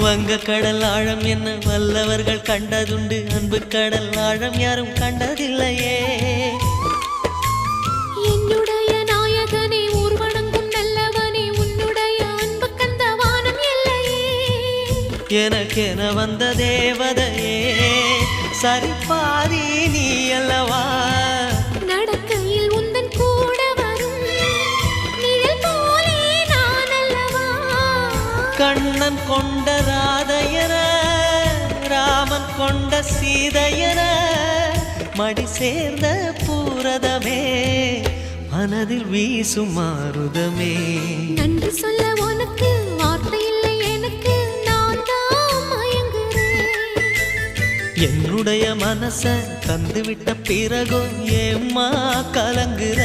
வங்க கடல் ஆழம் என்ன வல்லவர்கள் கண்டதுண்டு, அன்பு கடல் ஆழம் யாரும் கண்டதில்லையே. என்னுடைய நாயகனே ஊர்வணங்கும் நல்லவனே, உன்னுடைய அன்பு கந்த வானம் எல்லையே. எனக்கென வந்த தேவதையே சரிபாதி நீ அல்லவா. நடக்கையில் உந்தன் கூட வரும் நிழல் போலே நான் அல்லவா. கண்ணன் கொண்ட ராதையர ராமன் கொண்ட சீதையர மடி சேர்ந்த பூரதமே மனதில் வீசும் மாருதமே. நன்றி சொல்ல உனக்கு வார்த்தை இல்லை எனக்கு, நான் தான் மயங்குறேன். என்னுடைய மனச தந்துவிட்ட பிறகும் ஏம்மா கலங்குற.